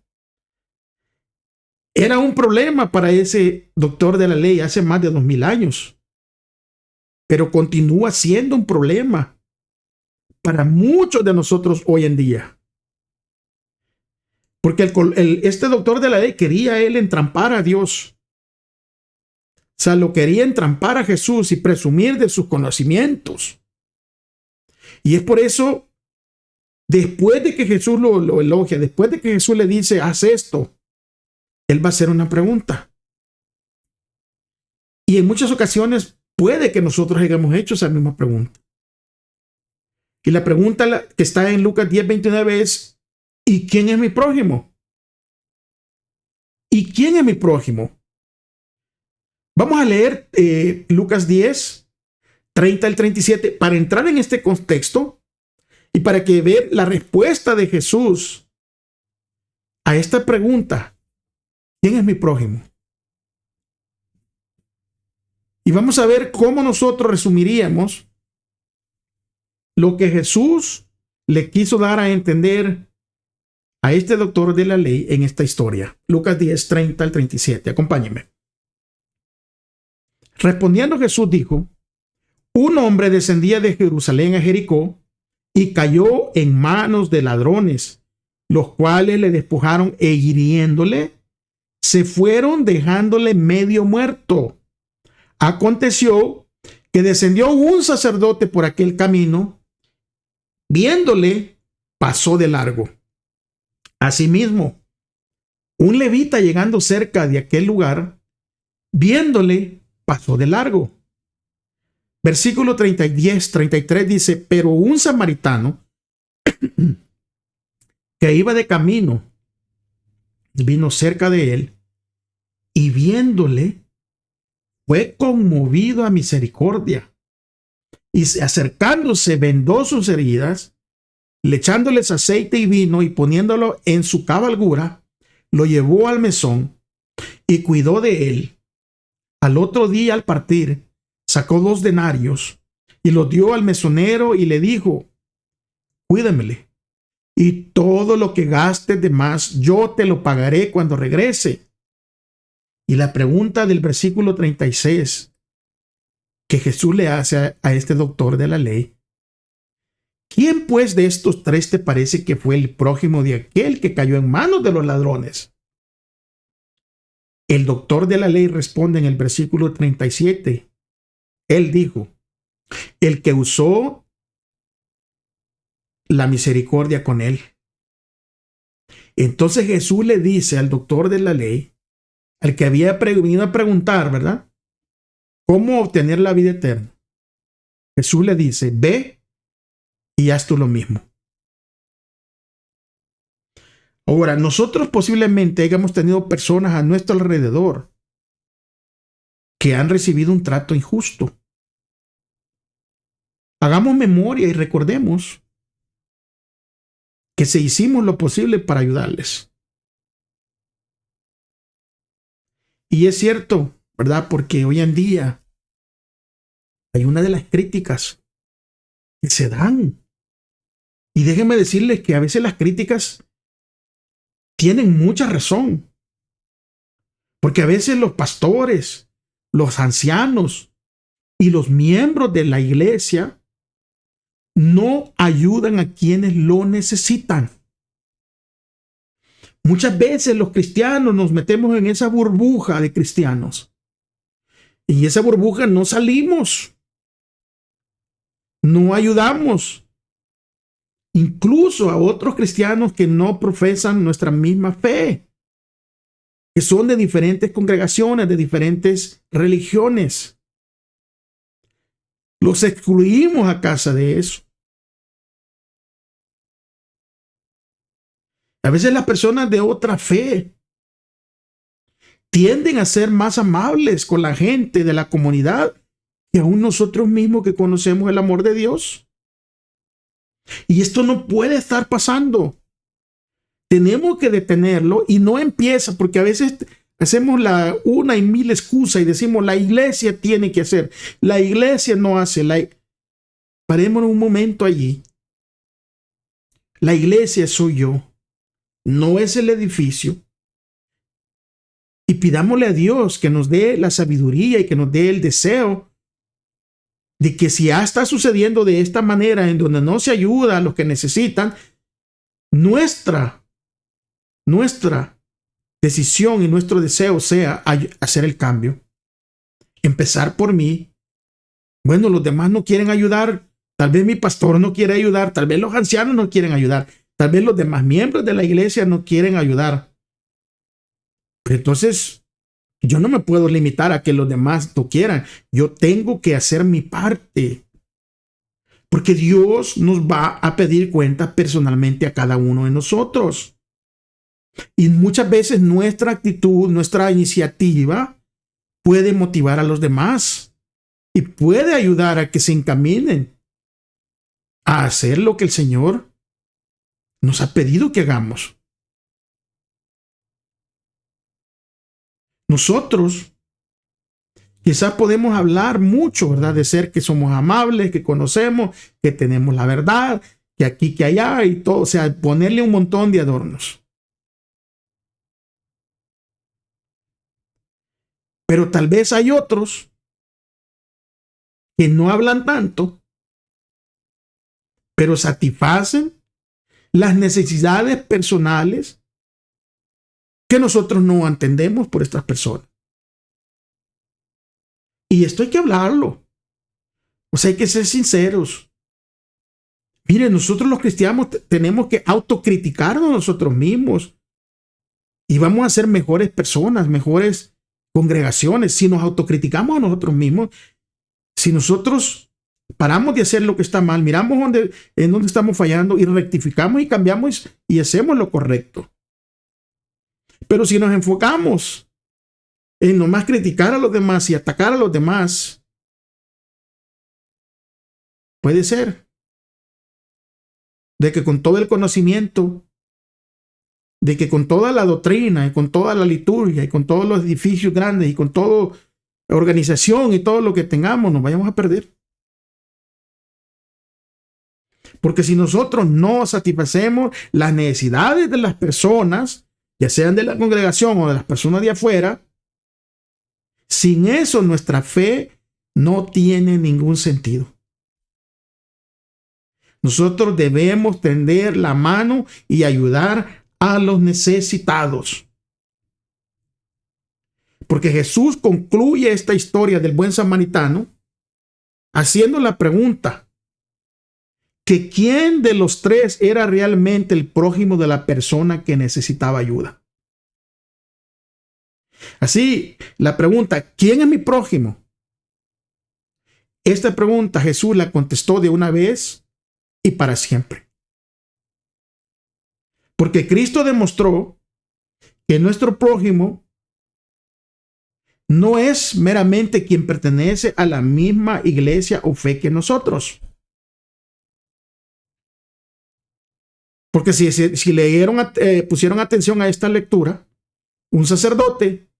era un problema para ese doctor de la ley hace más de 2000 años. Pero continúa siendo un problema para muchos de nosotros hoy en día. Porque este doctor de la ley quería él entrampar a Dios. O sea, lo quería entrampar a Jesús y presumir de sus conocimientos. Y es por eso, después de que Jesús lo elogia, después de que Jesús le dice, haz esto, él va a hacer una pregunta. Y en muchas ocasiones puede que nosotros hayamos hecho esa misma pregunta. Y la pregunta que está en Lucas 10:29 es, ¿y quién es mi prójimo? ¿Y quién es mi prójimo? Vamos a leer Lucas 10:30 al 37 para entrar en este contexto y para que vean la respuesta de Jesús a esta pregunta. ¿Quién es mi prójimo? Y vamos a ver cómo nosotros resumiríamos lo que Jesús le quiso dar a entender a este doctor de la ley en esta historia. Lucas 10:30 al 37. Acompáñenme. Respondiendo Jesús dijo, un hombre descendía de Jerusalén a Jericó y cayó en manos de ladrones, los cuales le despojaron e hiriéndole, se fueron dejándole medio muerto. Aconteció que descendió un sacerdote por aquel camino, viéndole, pasó de largo. Asimismo, un levita llegando cerca de aquel lugar, viéndole, pasó de largo. Versículo 33 dice, pero un samaritano que iba de camino vino cerca de él y viéndole fue conmovido a misericordia y acercándose vendó sus heridas, le echándoles aceite y vino y poniéndolo en su cabalgura, lo llevó al mesón y cuidó de él. Al otro día al partir sacó 2 denarios y los dio al mesonero y le dijo, cuídamele, y todo lo que gastes de más yo te lo pagaré cuando regrese. Y la pregunta del versículo 36 que Jesús le hace a este doctor de la ley, ¿quién pues de estos 3 te parece que fue el prójimo de aquel que cayó en manos de los ladrones? El doctor de la ley responde en el versículo 37. Él dijo, el que usó la misericordia con él. Entonces Jesús le dice al doctor de la ley, al que había venido a preguntar, ¿verdad?, ¿cómo obtener la vida eterna? Jesús le dice, ve y haz tú lo mismo. Ahora, nosotros posiblemente hayamos tenido personas a nuestro alrededor que han recibido un trato injusto. Hagamos memoria y recordemos que se hicimos lo posible para ayudarles. Y es cierto, ¿verdad? Porque hoy en día hay una de las críticas que se dan. Y déjenme decirles que a veces las críticas tienen mucha razón. Porque a veces los pastores, los ancianos y los miembros de la iglesia no ayudan a quienes lo necesitan. Muchas veces los cristianos nos metemos en esa burbuja de cristianos. Y esa burbuja no salimos. No ayudamos. Incluso a otros cristianos que no profesan nuestra misma fe, que son de diferentes congregaciones, de diferentes religiones. Los excluimos a causa de eso. A veces las personas de otra fe tienden a ser más amables con la gente de la comunidad que aún nosotros mismos que conocemos el amor de Dios. Y esto no puede estar pasando. Tenemos que detenerlo y no empieza, porque a veces hacemos una y mil excusas y decimos la iglesia tiene que hacer, la iglesia no hace. Paremos un momento allí. La iglesia soy yo, no es el edificio. Y pidámosle a Dios que nos dé la sabiduría y que nos dé el deseo de que si ya está sucediendo de esta manera en donde no se ayuda a los que necesitan, nuestra decisión y nuestro deseo sea hacer el cambio. Empezar por mí. Bueno, los demás no quieren ayudar. Tal vez mi pastor no quiere ayudar. Tal vez los ancianos no quieren ayudar. Tal vez los demás miembros de la iglesia no quieren ayudar. Pero entonces, yo no me puedo limitar a que los demás no quieran. Yo tengo que hacer mi parte. Porque Dios nos va a pedir cuentas personalmente a cada uno de nosotros. Y muchas veces nuestra actitud, nuestra iniciativa puede motivar a los demás y puede ayudar a que se encaminen a hacer lo que el Señor nos ha pedido que hagamos. Nosotros quizás podemos hablar mucho, ¿verdad? De ser que somos amables, que conocemos, que tenemos la verdad, que aquí, que allá y todo. O sea, ponerle un montón de adornos. Pero tal vez hay otros que no hablan tanto, pero satisfacen las necesidades personales que nosotros no entendemos por estas personas. Y esto hay que hablarlo. O sea, hay que ser sinceros. Mire, nosotros los cristianos tenemos que autocriticarnos nosotros mismos y vamos a ser mejores personas, mejores congregaciones. Si nos autocriticamos a nosotros mismos, si nosotros paramos de hacer lo que está mal, miramos en dónde estamos fallando y rectificamos y cambiamos y hacemos lo correcto. Pero si nos enfocamos en nomás criticar a los demás y atacar a los demás, puede ser de que con todo el conocimiento, de que con toda la doctrina y con toda la liturgia y con todos los edificios grandes y con toda organización y todo lo que tengamos, nos vayamos a perder. Porque si nosotros no satisfacemos las necesidades de las personas, ya sean de la congregación o de las personas de afuera, sin eso nuestra fe no tiene ningún sentido. Nosotros debemos tender la mano y ayudar a los necesitados. Porque Jesús concluye esta historia del buen samaritano haciendo la pregunta: que quién de los tres era realmente el prójimo de la persona que necesitaba ayuda. Así, la pregunta, ¿quién es mi prójimo? Esta pregunta Jesús la contestó de una vez y para siempre. Porque Cristo demostró que nuestro prójimo no es meramente quien pertenece a la misma iglesia o fe que nosotros. Porque si pusieron atención a esta lectura, un sacerdote,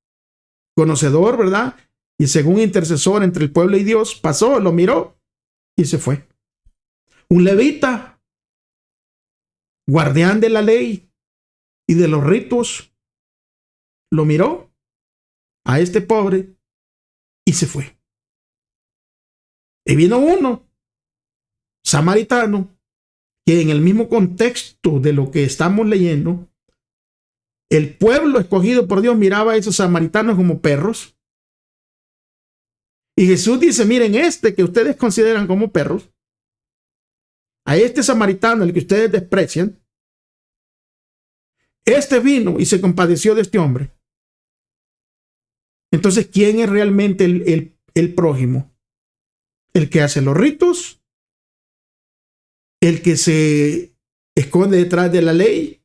conocedor, ¿verdad? Y según intercesor entre el pueblo y Dios, pasó, lo miró y se fue. Un levita, guardián de la ley y de los ritos, lo miró a este pobre y se fue. Y vino uno, samaritano, que en el mismo contexto de lo que estamos leyendo, el pueblo escogido por Dios miraba a esos samaritanos como perros. Y Jesús dice, miren, este que ustedes consideran como perros, a este samaritano, el que ustedes desprecian, este vino y se compadeció de este hombre. Entonces, ¿quién es realmente el prójimo? ¿El que hace los ritos? ¿El que se esconde detrás de la ley?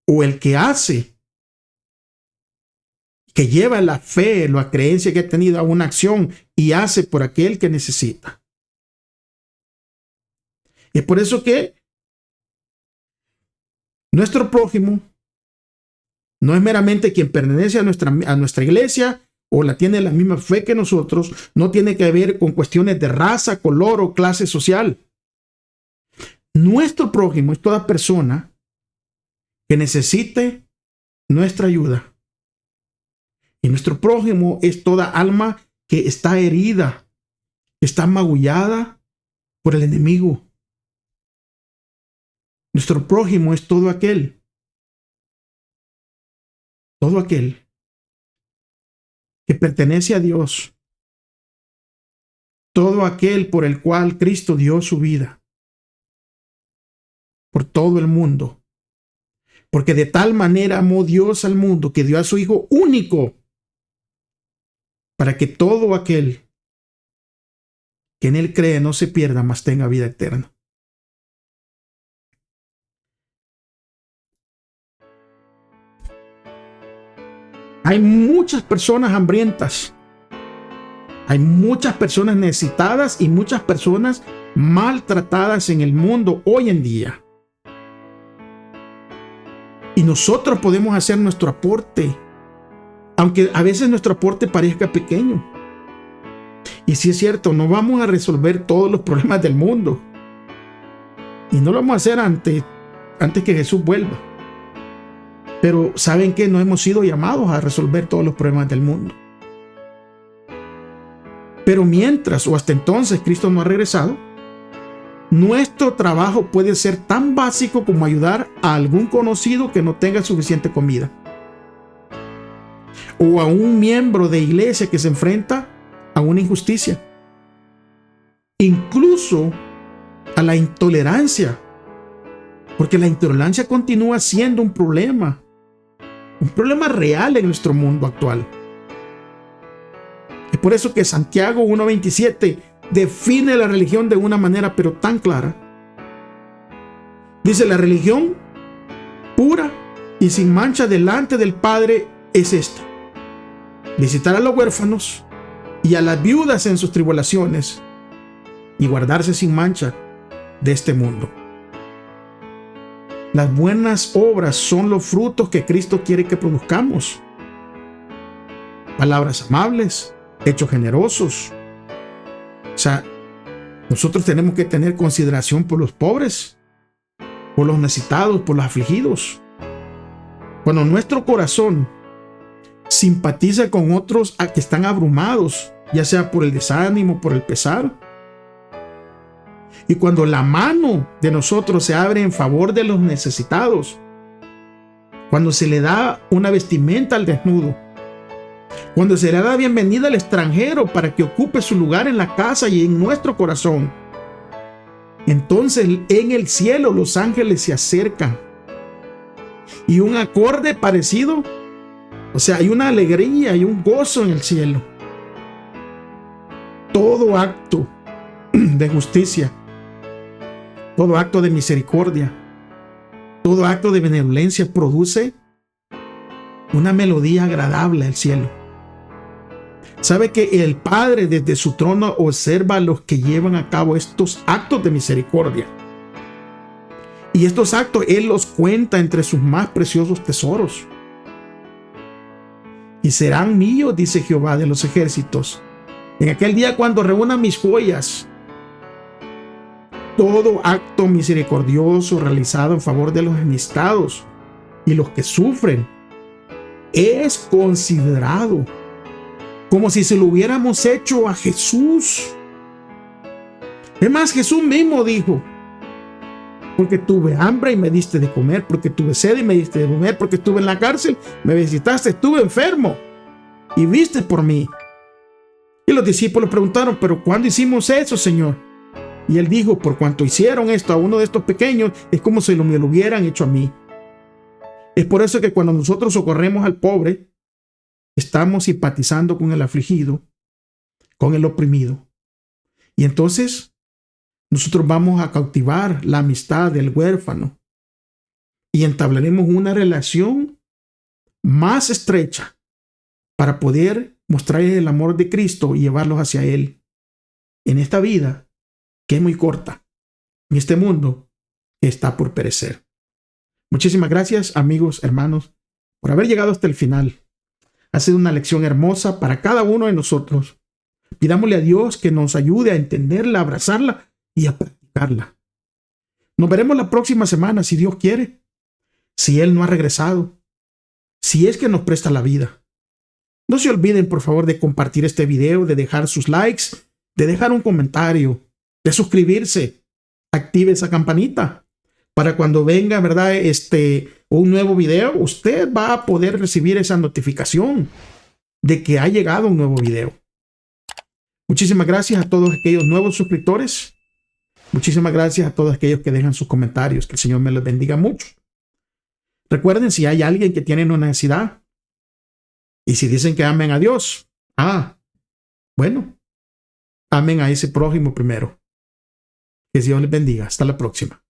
¿O el que hace, que lleva la fe, la creencia que ha tenido a una acción y hace por aquel que necesita? Es por eso que nuestro prójimo no es meramente quien pertenece a nuestra iglesia o tiene la misma fe que nosotros, no tiene que ver con cuestiones de raza, color o clase social. Nuestro prójimo es toda persona que necesite nuestra ayuda. Y nuestro prójimo es toda alma que está herida, está magullada por el enemigo. Nuestro prójimo es todo aquel que pertenece a Dios, todo aquel por el cual Cristo dio su vida, por todo el mundo. Porque de tal manera amó Dios al mundo que dio a su Hijo único, para que todo aquel que en Él cree no se pierda, mas tenga vida eterna. Hay muchas personas hambrientas, hay muchas personas necesitadas y muchas personas maltratadas en el mundo hoy en día. Y nosotros podemos hacer nuestro aporte, aunque a veces nuestro aporte parezca pequeño. Y sí es cierto, no vamos a resolver todos los problemas del mundo. Y no lo vamos a hacer antes que Jesús vuelva. Pero ¿saben qué? No hemos sido llamados a resolver todos los problemas del mundo. Pero mientras o hasta entonces Cristo no ha regresado, nuestro trabajo puede ser tan básico como ayudar a algún conocido que no tenga suficiente comida. O a un miembro de iglesia que se enfrenta a una injusticia. Incluso a la intolerancia, porque la intolerancia continúa siendo un problema real en nuestro mundo actual. Es por eso que Santiago 1:27 define la religión de una manera pero tan clara. Dice: la religión pura y sin mancha delante del Padre es esta: visitar a los huérfanos y a las viudas en sus tribulaciones y guardarse sin mancha de este mundo. Las buenas obras son los frutos que Cristo quiere que produzcamos. Palabras amables, hechos generosos. O sea, nosotros tenemos que tener consideración por los pobres, por los necesitados, por los afligidos. Cuando nuestro corazón simpatiza con otros a que están abrumados, ya sea por el desánimo, por el pesar, y cuando la mano de nosotros se abre en favor de los necesitados, cuando se le da una vestimenta al desnudo, cuando se le da bienvenida al extranjero para que ocupe su lugar en la casa y en nuestro corazón, entonces en el cielo los ángeles se acercan y un acorde parecido, o sea, hay una alegría y un gozo en el cielo. Todo acto de justicia, todo acto de misericordia, todo acto de benevolencia produce una melodía agradable al cielo. ¿Sabe que el Padre desde su trono observa a los que llevan a cabo estos actos de misericordia? Y estos actos Él los cuenta entre sus más preciosos tesoros. Y serán míos, dice Jehová de los ejércitos, en aquel día cuando reúna mis joyas. Todo acto misericordioso realizado en favor de los necesitados y los que sufren es considerado como si se lo hubiéramos hecho a Jesús. Es más, Jesús mismo dijo: porque tuve hambre y me diste de comer, porque tuve sed y me diste de beber, porque estuve en la cárcel, me visitaste, estuve enfermo y viste por mí. Y los discípulos preguntaron: ¿pero cuándo hicimos eso, Señor? Y Él dijo: por cuanto hicieron esto a uno de estos pequeños, es como si me lo hubieran hecho a mí. Es por eso que cuando nosotros socorremos al pobre, estamos simpatizando con el afligido, con el oprimido. Y entonces nosotros vamos a cautivar la amistad del huérfano y entablaremos una relación más estrecha para poder mostrarles el amor de Cristo y llevarlos hacia Él en esta vida que es muy corta, en este mundo que está por perecer. Muchísimas gracias, amigos, hermanos, por haber llegado hasta el final. Ha sido una lección hermosa para cada uno de nosotros. Pidámosle a Dios que nos ayude a entenderla, a abrazarla y a practicarla. Nos veremos la próxima semana, si Dios quiere, si Él no ha regresado, si es que nos presta la vida. No se olviden, por favor, de compartir este video, de dejar sus likes, de dejar un comentario, de suscribirse. Active esa campanita para cuando venga, ¿verdad? Un nuevo video, usted va a poder recibir esa notificación de que ha llegado un nuevo video. Muchísimas gracias a todos aquellos nuevos suscriptores. Muchísimas gracias a todos aquellos que dejan sus comentarios. Que el Señor me los bendiga mucho. Recuerden, si hay alguien que tiene una necesidad y si dicen que amen a Dios, bueno, amen a ese prójimo primero. Que Dios les bendiga. Hasta la próxima.